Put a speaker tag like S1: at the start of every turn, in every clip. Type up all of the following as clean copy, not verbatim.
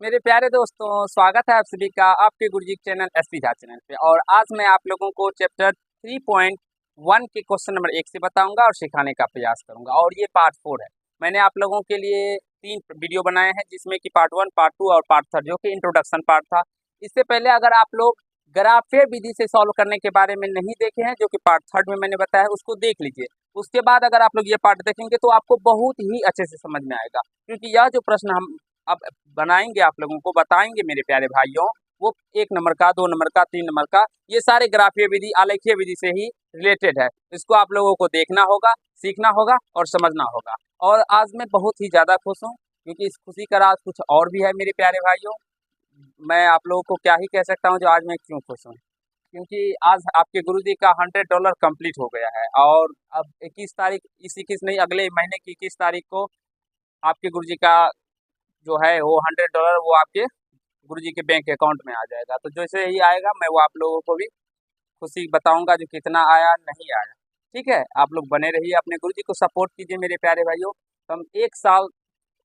S1: मेरे प्यारे दोस्तों, स्वागत है आप सभी का आपके गुरुजी चैनल एसपी झा चैनल पे। और आज मैं आप लोगों को चैप्टर 3.1 के क्वेश्चन नंबर 1 से बताऊंगा और सिखाने का प्रयास करूंगा। और ये पार्ट 4 है। मैंने आप लोगों के लिए 3 वीडियो बनाए हैं, जिसमें कि पार्ट 1, पार्ट 2 और पार्ट 3, जो कि इंट्रोडक्शन पार्ट था। इससे पहले अगर आप लोग ग्राफे विधि से सॉल्व करने के बारे में नहीं देखे हैं, जो कि पार्ट 3 में मैंने बताया, उसको देख लीजिए। उसके बाद अगर आप लोग ये पार्ट देखेंगे तो आपको बहुत ही अच्छे से समझ में आएगा, क्योंकि यह जो प्रश्न हम अब बनाएंगे, आप लोगों को बताएंगे मेरे प्यारे भाइयों, वो 1 नंबर का, 2 नंबर का, 3 नंबर का, ये सारे ग्राफीय विधि, आलेखीय विधि से ही रिलेटेड है। इसको आप लोगों को देखना होगा, सीखना होगा और समझना होगा। और आज मैं बहुत ही ज़्यादा खुश हूँ, क्योंकि इस खुशी का राज कुछ और भी है मेरे प्यारे भाइयों। मैं आप लोगों को क्या ही कह सकता हूँ जो आज मैं क्यों खुश हूँ, क्योंकि आज आपके गुरुजी का $100 कंप्लीट हो गया है। और अब 21 तारीख, इस 21 नहीं, अगले महीने की 21 तारीख को आपके गुरुजी का जो है वो $100 वो आपके गुरुजी के बैंक अकाउंट में आ जाएगा। तो जैसे ही आएगा मैं वो आप लोगों को भी खुशी बताऊंगा जो कितना आया नहीं आया। ठीक है, आप लोग बने रहिए, अपने गुरुजी को सपोर्ट कीजिए मेरे प्यारे भाइयों। तो हम 1 साल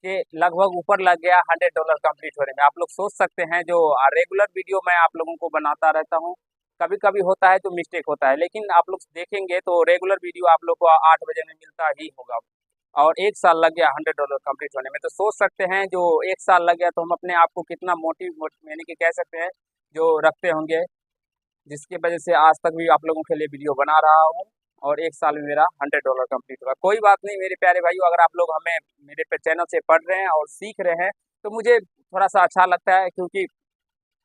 S1: के लगभग ऊपर लग गया $100 कंप्लीट होने में। आप लोग सोच सकते हैं, जो रेगुलर वीडियो मैं आप लोगों को बनाता रहता हूँ, कभी कभी होता है तो मिस्टेक होता है, लेकिन आप लोग देखेंगे तो रेगुलर वीडियो आप लोग को 8 बजे में मिलता ही होगा। और 1 साल लग गया $100 कंप्लीट होने में। तो सोच सकते हैं, जो 1 साल लग गया तो हम अपने आप को कितना यानी कि कह सकते हैं जो रखते होंगे, जिसकी वजह से आज तक भी आप लोगों के लिए वीडियो बना रहा हूँ। और 1 साल में मेरा $100 कंप्लीट हुआ। कोई बात नहीं मेरे प्यारे भाइयों, अगर आप लोग हमें मेरे पे चैनल से पढ़ रहे हैं और सीख रहे हैं तो मुझे थोड़ा सा अच्छा लगता है, क्योंकि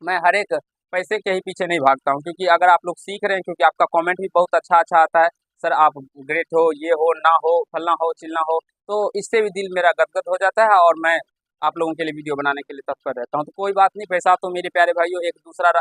S1: मैं हर एक पैसे के ही पीछे नहीं भागता हूँ। क्योंकि अगर आप लोग सीख रहे हैं, क्योंकि आपका कमेंट भी बहुत अच्छा अच्छा आता है, सर आप ग्रेट हो, ये हो, ना हो, फलना हो, चिलना हो, तो इससे भी दिल मेरा गदगद हो जाता है और मैं आप लोगों के लिए वीडियो बनाने के लिए तत्पर रहता हूँ। तो कोई बात नहीं, पैसा तो मेरे प्यारे भाइयों एक दूसरा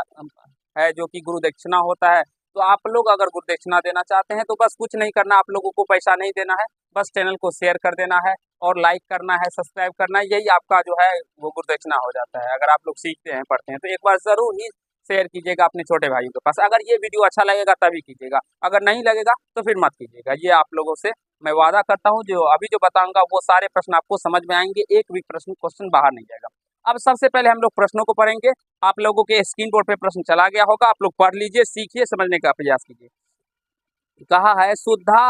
S1: है, जो कि गुरु दक्षिणा होता है। तो आप लोग अगर गुरु दक्षिणा देना चाहते हैं तो बस कुछ नहीं करना, आप लोगों को पैसा नहीं देना है, बस चैनल को शेयर कर देना है और लाइक करना है, सब्सक्राइब करना है, यही आपका जो है वो गुरुदक्षिणा हो जाता है। अगर आप लोग सीखते हैं, पढ़ते हैं, तो एक बार ज़रूर ही शेयर कीजिएगा अपने छोटे भाइयों के पास। अगर ये वीडियो अच्छा लगेगा तभी कीजिएगा, अगर नहीं लगेगा तो फिर मत कीजिएगा। ये आप लोगों से मैं वादा करता हूँ, जो अभी जो बताऊंगा वो सारे प्रश्न आपको समझ में आएंगे, एक भी क्वेश्चन बाहर नहीं जाएगा। अब सबसे पहले हम लोग प्रश्नों को पढ़ेंगे। आप लोगों के स्क्रीन बोर्ड पे प्रश्न चला गया होगा, आप लोग पढ़ लीजिए, सीखिए, समझने का प्रयास कीजिए। कहा है, सुधा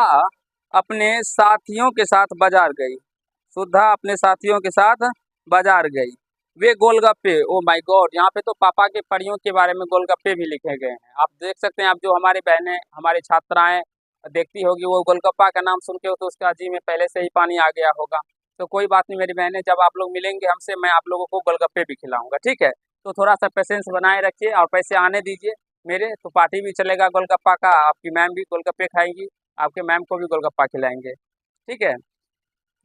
S1: अपने साथियों के साथ बाजार गई। सुधा अपने साथियों के साथ बाजार गई, वे गोलगप्पे, ओ माय गॉड, यहाँ पे तो पापा के परियों के बारे में गोलगप्पे भी लिखे गए हैं। आप देख सकते हैं, आप जो हमारी बहनें, हमारी छात्राएं देखती होगी, वो गोलगप्पा का नाम सुन के तो उसका जी में पहले से ही पानी आ गया होगा। तो कोई बात नहीं मेरी बहनें, जब आप लोग मिलेंगे हमसे, मैं आप लोगों को गोलगप्पे भी खिलाऊंगा, ठीक है। तो थोड़ा सा पेशेंस बनाए रखिए और पैसे आने दीजिए मेरे, तो पार्टी भी चलेगा गोलगप्पा का, आपकी मैम भी गोलगप्पे खाएंगी, आपके मैम को भी गोलगप्पा खिलाएंगे, ठीक है।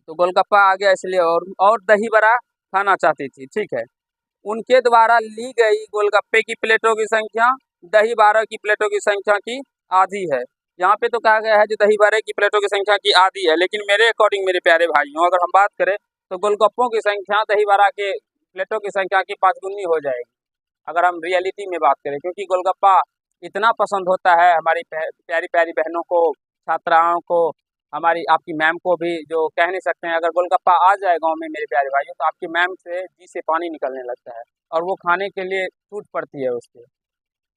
S1: तो गोलगप्पा आ गया इसलिए, और दही बड़ा खाना चाहती थी, ठीक है। उनके द्वारा ली गई गोलगप्पे की प्लेटों की संख्या दही बड़े की प्लेटों की संख्या की आधी है। यहाँ पे तो कहा गया है जो दही बड़े की प्लेटों की संख्या की आधी है, लेकिन मेरे अकॉर्डिंग मेरे प्यारे भाइयों, अगर हम बात करें तो गोलगप्पों की संख्या दही बड़ा के प्लेटों की संख्या की 5 गुनी हो जाएगी, अगर हम रियलिटी में बात करें। क्योंकि गोलगप्पा इतना पसंद होता है हमारी प्यारी प्यारी बहनों को, छात्राओं को, हमारी आपकी मैम को भी, जो कह नहीं सकते हैं। अगर गोलगप्पा आ जाए गांव में मेरे प्यारे भाइयों, तो आपकी मैम से जी से पानी निकलने लगता है और वो खाने के लिए टूट पड़ती है उसके।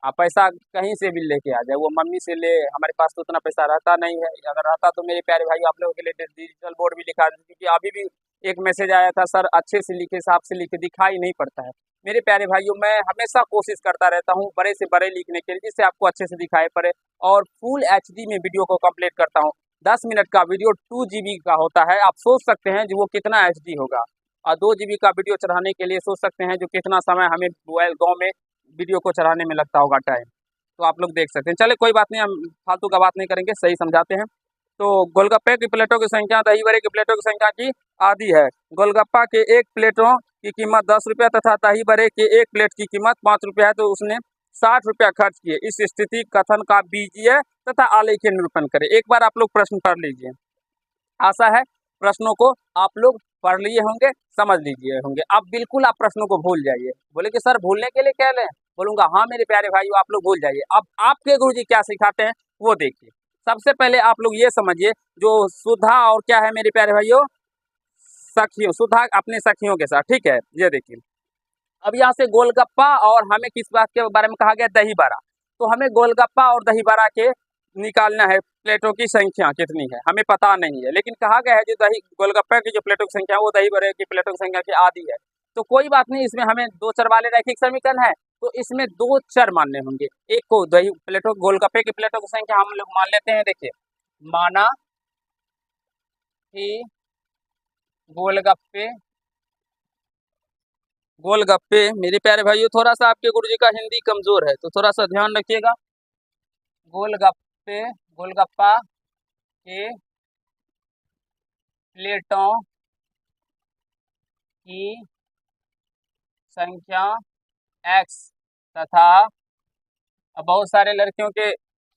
S1: आप पैसा कहीं से भी लेके आ जाए, वो मम्मी से ले, हमारे पास तो उतना पैसा रहता नहीं है। अगर रहता तो मेरे प्यारे भाई आप लोगों के लिए डिजिटल बोर्ड भी लिखा देते, क्योंकि अभी भी एक मैसेज आया था, सर अच्छे से लिखे, साफ से लिखे, दिखाई नहीं पड़ता है। मेरे प्यारे भाइयों, मैं हमेशा कोशिश करता रहता हूँ बड़े से बड़े लिखने के लिए, जिससे आपको अच्छे से दिखाई पड़े। और फुल एचडी में वीडियो को कंप्लीट करता हूँ। 10 मिनट का वीडियो 2 GB का होता है, आप सोच सकते हैं जो वो कितना एचडी होगा। और 2 GB का वीडियो चढ़ाने के लिए सोच सकते हैं जो कितना समय हमें मोबाइल गाँव में वीडियो को चढ़ाने में लगता होगा टाइम। तो आप लोग देख सकते हैं। चले कोई बात नहीं, हम फालतू का बात नहीं करेंगे, सही समझाते हैं। तो गोलगप्पे की प्लेटों की संख्या दही बड़े की प्लेटों की संख्या की आधी है। गोलगप्पा के एक प्लेटों की कीमत 10 रुपया तथा दही बड़े के एक प्लेट की कीमत 5 रुपया है, तो उसने 60 रुपया खर्च किए। इस स्थिति कथन का बीजीय तथा आलेखीय निरूपण करें। एक बार आप लोग प्रश्न पढ़ लीजिए, आशा है प्रश्नों को आप लोग पढ़ लिए होंगे, समझ लीजिए होंगे। अब बिल्कुल आप प्रश्नों को भूल जाइए। बोले कि सर भूलने के लिए कह लें, बोलूंगा हाँ मेरे प्यारे भाइयों, आप लोग भूल जाइए। अब आपके गुरुजी क्या सिखाते हैं वो देखिए। सबसे पहले आप लोग ये समझिए, जो सुधा और क्या है मेरे प्यारे भाइयों, सखियों, सुधा अपने सखियों के साथ, ठीक है। ये देखिए, अब यहाँ से गोलगप्पा और हमें किस बात के बारे में कहा गया, दही बड़ा। तो हमें गोलगप्पा और दही बड़ा के निकालना है, प्लेटों की संख्या कितनी है हमें पता नहीं है, लेकिन कहा गया है जो दही गोलगप्पा की जो प्लेटों की संख्या है वो दही बड़े की प्लेटों की संख्या की आधी है। तो कोई बात नहीं, इसमें हमें दो चर वाले रैखिक समीकरण है, तो इसमें दो चर मानने होंगे। एक को दही प्लेटों गोलगप्पे की प्लेटों की संख्या हम लोग मान लेते हैं। देखिए, माना कि गोलगप्पे गोलगप्पे मेरे प्यारे भाइयों, थोड़ा सा आपके गुरुजी का हिंदी कमजोर है तो थोड़ा सा ध्यान रखिएगा। गोलगप्पे गोलगप्पा के प्लेटों की संख्या x तथा, अब बहुत सारे लड़कियों के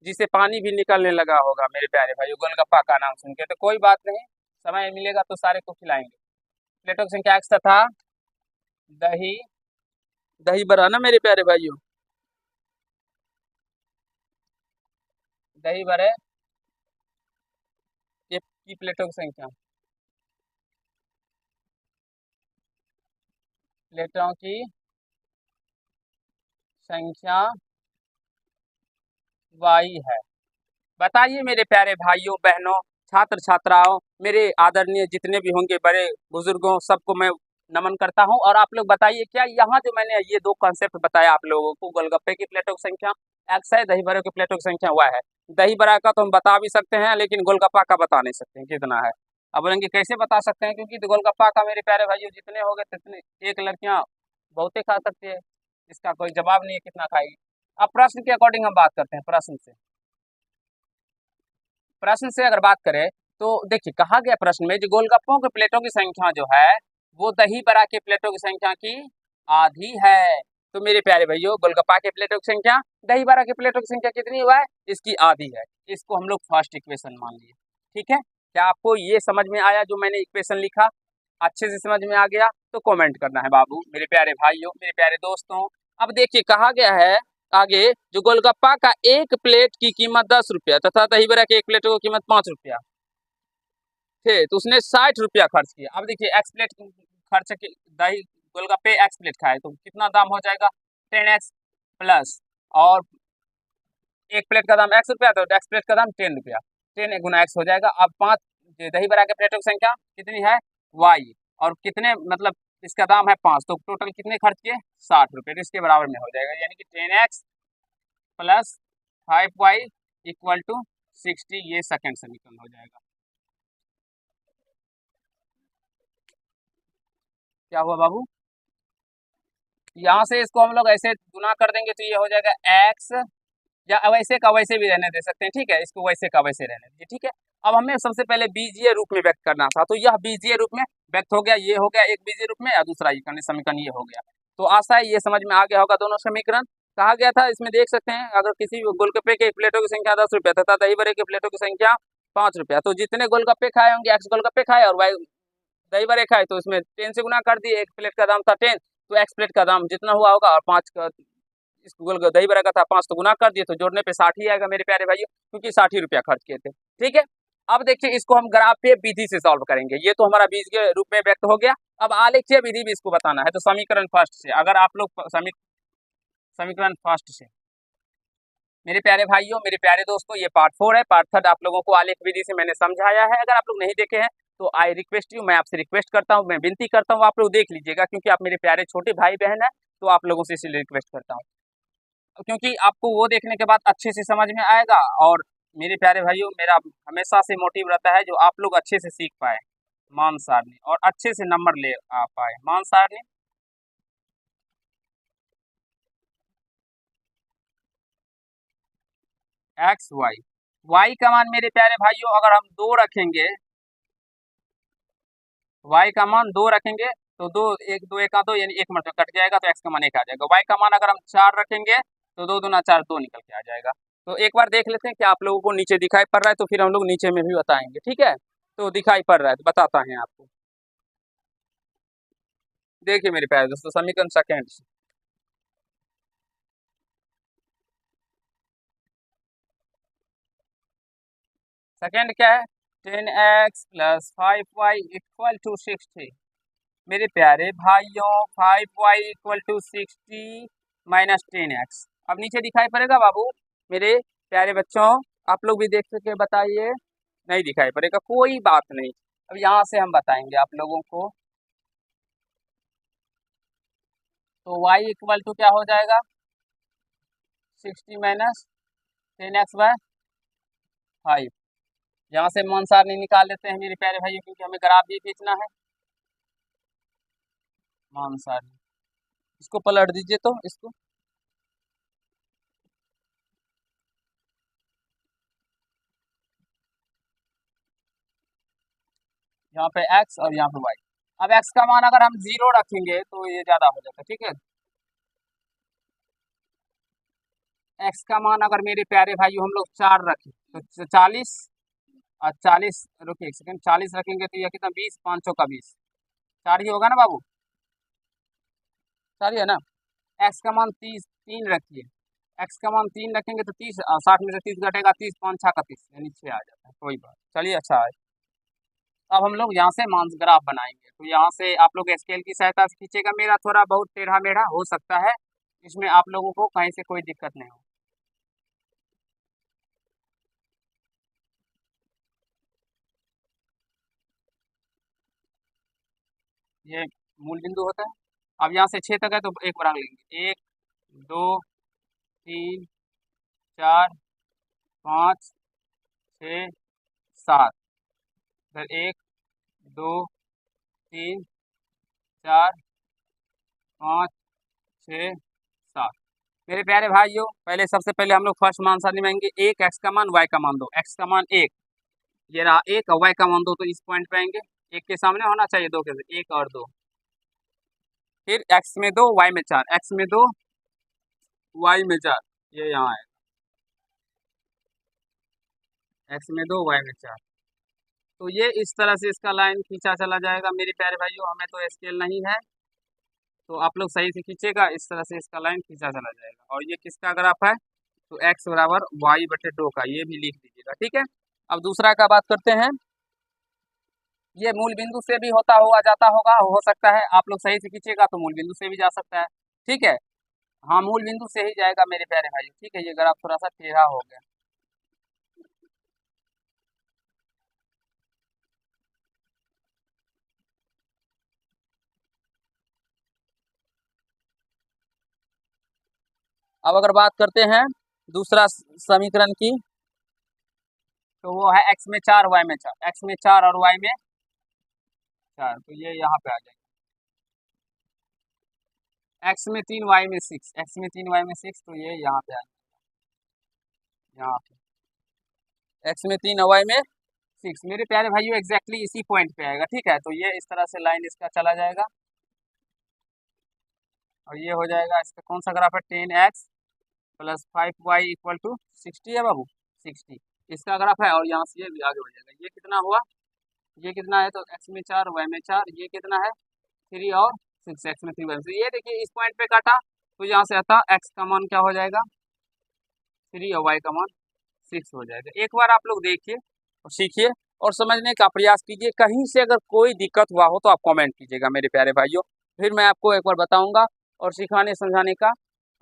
S1: जिसे पानी भी निकलने लगा होगा मेरे प्यारे भाइयों गोलगप्पा का नाम सुन के, तो कोई बात नहीं, समय मिलेगा तो सारे को खिलाएंगे। प्लेटों की संख्या x तथा दही दही बड़ा ना मेरे प्यारे भाइयों, दही बड़े की प्लेटों की संख्या, प्लेटों की संख्या y है। बताइए मेरे प्यारे भाइयों बहनों छात्र छात्राओं, मेरे आदरणीय जितने भी होंगे बड़े बुजुर्गों, सबको मैं नमन करता हूं। और आप लोग बताइए, क्या यहाँ जो मैंने ये दो कॉन्सेप्ट बताया आप लोगों को, गोलगप्पे की प्लेटों की संख्या x है, दही बड़े की प्लेटों की संख्या y है। दही बड़ा का तो हम बता भी सकते हैं, लेकिन गोलगप्पा का बता नहीं सकते हैं कितना है। अब बोलेंगे कैसे बता सकते हैं, क्योंकि गोलगप्पा का मेरे प्यारे भाइयों जितने हो गए तितने एक लड़कियां बहुते खा सकती है, इसका कोई जवाब नहीं है कितना खाएगी। अब प्रश्न के अकॉर्डिंग हम बात करते हैं। प्रश्न से अगर बात करें तो देखिए, कहा गया प्रश्न में जो गोलगप्पों के प्लेटों की संख्या जो है वो दही बड़ा के प्लेटों की संख्या की आधी है। तो मेरे प्यारे भैया गोलगप्पा के प्लेटों की संख्या दही बड़ा के प्लेटों की संख्या कितनी हुआ है, इसकी आधी है। इसको हम लोग फर्स्ट इक्वेशन मान लिए। ठीक है, क्या आपको ये समझ में आया जो मैंने इक्वेशन लिखा, अच्छे से समझ में आ गया? तो कमेंट करना है बाबू मेरे प्यारे भाइयों मेरे प्यारे दोस्तों। अब देखिए कहा गया है आगे, जो गोलगप्पा का एक प्लेट की कीमत 10 रुपया तथा दही बड़ा के एक प्लेट की कीमत 5 रुपया थे, तो उसने 60 रुपया खर्च किया। अब देखिए एक्स प्लेट खर्च की, दही गोलगप्पे एक्स प्लेट खाए तो कितना दाम हो जाएगा, 10x प्लस, और एक प्लेट का दाम x रुपया, तो एक्स प्लेट का दाम 10 रुपया, 10 गुना x हो जाएगा। अब पाँच दही बड़ा के प्लेटों की संख्या कितनी है y, और कितने मतलब इसका दाम है 5, तो टोटल कितने खर्च किए 60 रुपये, तो इसके बराबर में हो जाएगा, यानी कि 10x plus 5y equal to 60, ये सेकंड समीकरण हो जाएगा। क्या हुआ बाबू, यहाँ से इसको हम लोग ऐसे गुना कर देंगे तो ये हो जाएगा x, या वैसे का वैसे भी रहने दे सकते हैं, ठीक है, इसको वैसे का वैसे रहने दीजिए। ठीक है, अब हमें सबसे पहले बीजीय रूप में व्यक्त करना था, तो यह बीजीय रूप में व्यक्त हो गया, ये हो गया एक बीजीय रूप में, या दूसरा ये समीकरण ये हो गया। तो आशा है ये समझ में आ गया होगा दोनों समीकरण। कहा गया था इसमें देख सकते हैं, अगर किसी गोलगप्पे के प्लेटों की संख्या 10 रुपया तथा दही बड़े के प्लेटों की संख्या 5 रुपया, तो जितने गोलगप्पे खाए होंगे एक्स गोलगप्पे खाए और वाई दही बड़े खाए, तो इसमें 10 से गुना कर दिए, एक प्लेट का दाम था 10, तो एक्स प्लेट का दाम जितना हुआ होगा, और 5 का इस गूगल दही बड़ा का था 5, तो गुना कर दिए, तो जोड़ने पे 60 ही आएगा मेरे प्यारे भाइयों, क्योंकि 60 रुपया खर्च किए थे। ठीक है, अब देखिए इसको हम ग्राफीय विधि से सॉल्व करेंगे, ये तो हमारा बीज के रूप में व्यक्त हो गया। अब आलेखीय विधि भी इसको बताना है, तो समीकरण फर्स्ट से, अगर आप लोग समीकरण फर्स्ट से मेरे प्यारे भाइयों मेरे प्यारे दोस्तों, ये पार्ट 4 है। पार्ट 3 आप लोगों को आलेख विधि से मैंने समझाया है, अगर आप लोग नहीं देखे हैं तो आई रिक्वेस्ट यू, मैं आपसे रिक्वेस्ट करता हूँ, मैं विनती करता हूँ आप लोग देख लीजिएगा, क्योंकि आप मेरे प्यारे छोटे भाई बहन है, तो आप लोगों से इसलिए रिक्वेस्ट करता हूँ, क्योंकि आपको वो देखने के बाद अच्छे से समझ में आएगा। और मेरे प्यारे भाइयों मेरा हमेशा से मोटिव रहता है जो आप लोग अच्छे से सीख पाए मान सारणी, और अच्छे से नंबर ले आ पाए मान सारणी। एक्स वाई, वाई का मान मेरे प्यारे भाइयों अगर हम 2 रखेंगे, वाई का मान 2 रखेंगे, तो दो एक दो एक दो, यानी एक मतलब कट जाएगा, तो एक्स का मान 1 आ जाएगा। वाई का मान अगर हम 4 रखेंगे तो 2 दूना 4, 2 निकल के आ जाएगा। तो एक बार देख लेते हैं क्या आप लोगों को नीचे दिखाई पड़ रहा है, तो फिर हम लोग नीचे में भी बताएंगे। ठीक है, तो दिखाई पड़ रहा है तो बताता है आपको। देखिए मेरे प्यारे दोस्तों समीकरण सेकेंड, सेकेंड क्या है, 10x plus 5y equal to 60। मेरे प्यारे भाइयों 5y equal to 60 minus 10x। अब नीचे दिखाई पड़ेगा बाबू मेरे प्यारे बच्चों, आप लोग भी देख सके बताइए। नहीं दिखाई पड़ेगा, कोई बात नहीं। अब यहाँ से हम बताएंगे आप लोगों को। तो y इक्वल टू क्या हो जाएगा 60 माइनस 10x बाय 5। यहाँ से मान सारणी निकाल लेते हैं मेरे प्यारे भाइयों, क्योंकि हमें ग्राफ भी खींचना है। मान सारणी, इसको पलट दीजिए तो इसको। यहाँ पे x और यहाँ पे y। अब x का मान अगर हम 0 रखेंगे तो ये ज्यादा हो जाता है, ठीक है। x का मान अगर मेरे प्यारे भाइयों हम लोग 4 रखें तो 40 और 40, रुकिए एक सेकंड, 40 रखेंगे तो यह कितना 20, 500 का 20, 4 ही होगा ना बाबू, 4 ही है ना। x का मान 3 रखिए, x का मान 3 रखेंगे तो 30, 60 में से 30 घटेगा, 30 5 6 का 30 यानी 6 आ जाता है, कोई बात। चलिए अच्छा है। अब हम लोग यहाँ से मान ग्राफ बनाएंगे। तो यहाँ से आप लोग स्केल की सहायता से खींचेगा। मेरा थोड़ा बहुत टेढ़ा मेढ़ा हो सकता है, इसमें आप लोगों को कहीं से कोई दिक्कत नहीं हो। ये मूल बिंदु होता है। अब यहाँ से 6 तक है तो एक बार लेंगे, 1 2 3 4 5 6 7, फिर 1 2 3 4 5 6 7। मेरे प्यारे भाइयों पहले सबसे पहले हम लोग फर्स्ट मान सारणी में आएंगे। 1 x का मान, y का मान 2, x का मान 1, ये रहा 1 और y का मान 2, तो इस पॉइंट पे आएंगे। 1 के सामने होना चाहिए 2 के, 1 और 2। फिर x में 2 y में 4, x में 2 y में 4, ये यहाँ है x में 2 y में 4। तो ये इस तरह से इसका लाइन खींचा चला जाएगा मेरे प्यारे भाइयों। हमें तो स्केल नहीं है, तो आप लोग सही से खींचेगा, इस तरह से इसका लाइन खींचा चला जाएगा। और ये किसका ग्राफ है, तो x बराबर y बटे 2 का, ये भी लिख दीजिएगा, ठीक है। अब दूसरा का बात करते हैं। ये मूल बिंदु से भी होता हुआ जाता होगा, हो सकता है आप लोग सही से खींचेगा तो मूल बिंदु से भी जा सकता है, ठीक है। हाँ मूल बिंदु से ही जाएगा मेरे प्यारे भाई, ठीक है। ये ग्राफ थोड़ा सा टेढ़ा हो गया। अब अगर बात करते हैं दूसरा समीकरण की, तो वो है x में 4 y में 4, x में 4 और y में 4, तो ये यहाँ पे आ जाएगा। x में 3 y में 6, x में 3 y में 6, तो ये यहाँ पे आ जाएगा, यहाँ पे x में 3 और y में 6। मेरे प्यारे भाइयों एग्जैक्टली इसी पॉइंट पे आएगा, ठीक है। तो ये इस तरह से लाइन इसका चला जाएगा और ये हो जाएगा इसका कौन सा ग्राफ है, 10x plus 5y equal to 60 है बाबू, 60 इसका ग्राफ है। और यहाँ से ये भी आगे बढ़ जाएगा। ये कितना हुआ, ये कितना है, तो x में 4 y में 4, ये कितना है 3 और 6, x में 3 y में 6। ये देखिए इस पॉइंट पे काटा तो यहाँ से आता x का मान क्या हो जाएगा 3 और y का मान 6 हो जाएगा। एक बार आप लोग देखिए और सीखिए और समझने का प्रयास कीजिए। कहीं से अगर कोई दिक्कत हुआ हो तो आप कमेंट कीजिएगा मेरे प्यारे भाइयों, फिर मैं आपको एक बार बताऊंगा और सिखाने समझाने का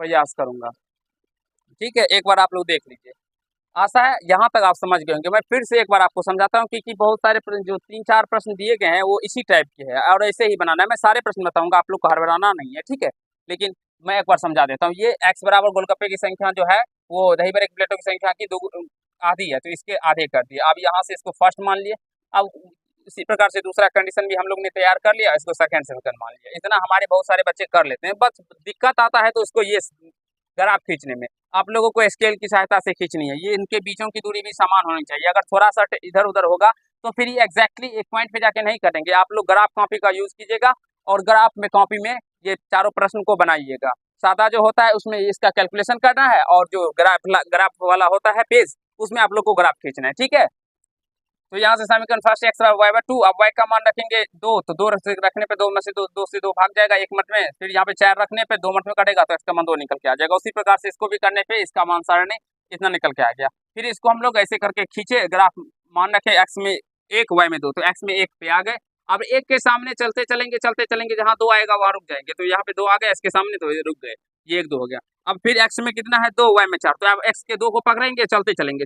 S1: प्रयास करूंगा, ठीक है। एक बार आप लोग देख लीजिए, आशा है यहाँ तक आप समझ गए होंगे। मैं फिर से एक बार आपको समझाता हूँ, क्योंकि बहुत सारे प्रश्न जो 3-4 प्रश्न दिए गए हैं वो इसी टाइप के हैं और ऐसे ही बनाना है। मैं सारे प्रश्न बताऊंगा, आप लोग को हड़बड़ाना नहीं है, ठीक है। लेकिन मैं एक बार समझा देता हूँ। ये x बराबर गोलगप्पे की संख्या जो है वो दही बड़े प्लेटों की संख्या की आधी है, तो इसके आधे कर दिए। अब यहाँ से इसको फर्स्ट मान लिए। अब इसी प्रकार से दूसरा कंडीशन भी हम लोग ने तैयार कर लिया, इसको सेकंड समीकरण मान लिया। इतना हमारे बहुत सारे बच्चे कर लेते हैं, बस दिक्कत आता है तो उसको ये ग्राफ खींचने में आप लोगों को स्केल की सहायता से खींचनी है। ये इनके बीचों की दूरी भी समान होनी चाहिए। अगर थोड़ा सा इधर उधर होगा तो फिर ये एग्जैक्टली एक पॉइंट पे जाके नहीं कटेंगे। आप लोग ग्राफ कॉपी का यूज कीजिएगा और ग्राफ में कॉपी में ये चारों प्रश्न को बनाइएगा। सादा जो होता है उसमें इसका कैलकुलेशन करना है और जो ग्राफ वाला होता है पेज, उसमें आप लोग को ग्राफ खींचना है, ठीक है। तो यहाँ से समीकरण फर्स्ट x y बाय 2, अब y का मान रखेंगे 2, तो 2 रखने पे 2 में से 2 से 2 भाग जाएगा 1 मिनट में। फिर यहाँ पे 4 रखने पे 2 मिनट में कटेगा तो x का मान 2 निकल के आ जाएगा। उसी प्रकार से इसको भी करने पे इसका मान सारणी इतना निकल के आ गया। फिर इसको हम लोग ऐसे करके खींचे ग्राफ, मान रखे x में 1 y में 2, तो x में 1 पे आ गए अब एक के सामने चलते चलेंगे, जहाँ 2 आएगा वहाँ रुक जाएंगे। तो यहाँ पे 2 आ गया, इसके सामने तो ये रुक गए, ये 1 2 हो गया। अब फिर x में कितना है 2, y में 4, तो अब x के 2 को पकड़ेंगे, चलते चलेंगे,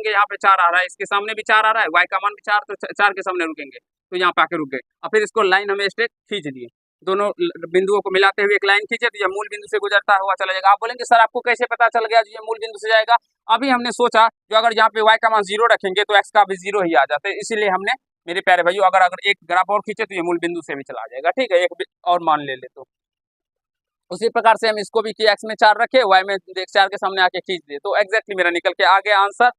S1: यहाँ पे 4 आ रहा है, इसके सामने भी 4 आ रहा है, y का मान भी 4, तो 4 के सामने रुकेंगे, तो यहाँ पे आके रुक गए। अब फिर इसको लाइन हमें स्ट्रेट खींच दिए, दोनों बिंदुओं को मिलाते हुए एक लाइन खींचे, तो ये मूल बिंदु से गुजरता हुआ चला जाएगा। आप बोलेंगे सर आपको कैसे पता चल गया ये मूल बिंदु से जाएगा? अभी हमने सोचा जो अगर यहाँ पे y का मान 0 रखेंगे तो x का भी 0 ही आ जाता है, इसीलिए हमने, मेरे प्यारे भाइयों, अगर एक ग्राफ और खींचे तो ये मूल बिंदु से भी चला जाएगा। ठीक है, एक और मान ले तो उसी प्रकार से हम इसको भी कि x में 4 रखे, y में 4 के सामने आके खींच दिए, तो एग्जैक्टली मेरा निकल के आ गया आंसर।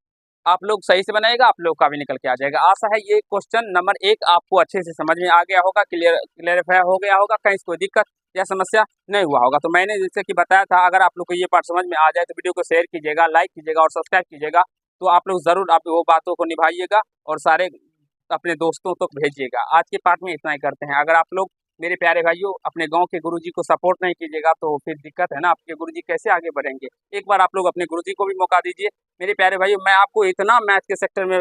S1: आप लोग सही से बनाएगा, आप लोग का भी निकल के आ जाएगा। आशा है ये क्वेश्चन नंबर 1 आपको अच्छे से समझ में आ गया होगा, क्लियरफाई हो गया होगा, कहीं कोई दिक्कत या समस्या नहीं हुआ होगा। तो मैंने जैसे कि बताया था, अगर आप लोग को ये पार्ट समझ में आ जाए तो वीडियो को शेयर कीजिएगा, लाइक कीजिएगा और सब्सक्राइब कीजिएगा। तो आप लोग जरूर आप वो बातों को निभाइएगा और सारे अपने दोस्तों तक भेजिएगा। आज के पार्ट में इतना ही करते हैं। अगर आप लोग, मेरे प्यारे भाइयों, अपने गांव के गुरुजी को सपोर्ट नहीं कीजिएगा तो फिर दिक्कत है ना, आपके गुरुजी कैसे आगे बढ़ेंगे? एक बार आप लोग अपने गुरुजी को भी मौका दीजिए। मेरे प्यारे भाइयों, मैं आपको इतना मैथ के सेक्टर में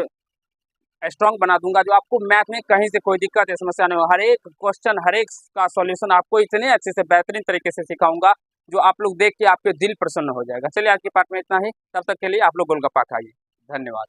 S1: स्ट्रांग बना दूंगा जो आपको मैथ में कहीं से कोई दिक्कत या समस्या नहीं हो। हर एक क्वेश्चन, हर एक का सॉल्यूशन आपको इतने अच्छे से, बेहतरीन तरीके से सिखाऊंगा जो आप लोग देख के आपके दिल प्रसन्न हो जाएगा। चलिए आज के पार्ट में इतना ही, तब तक के लिए आप लोग गोलगप्पा खाइए। धन्यवाद।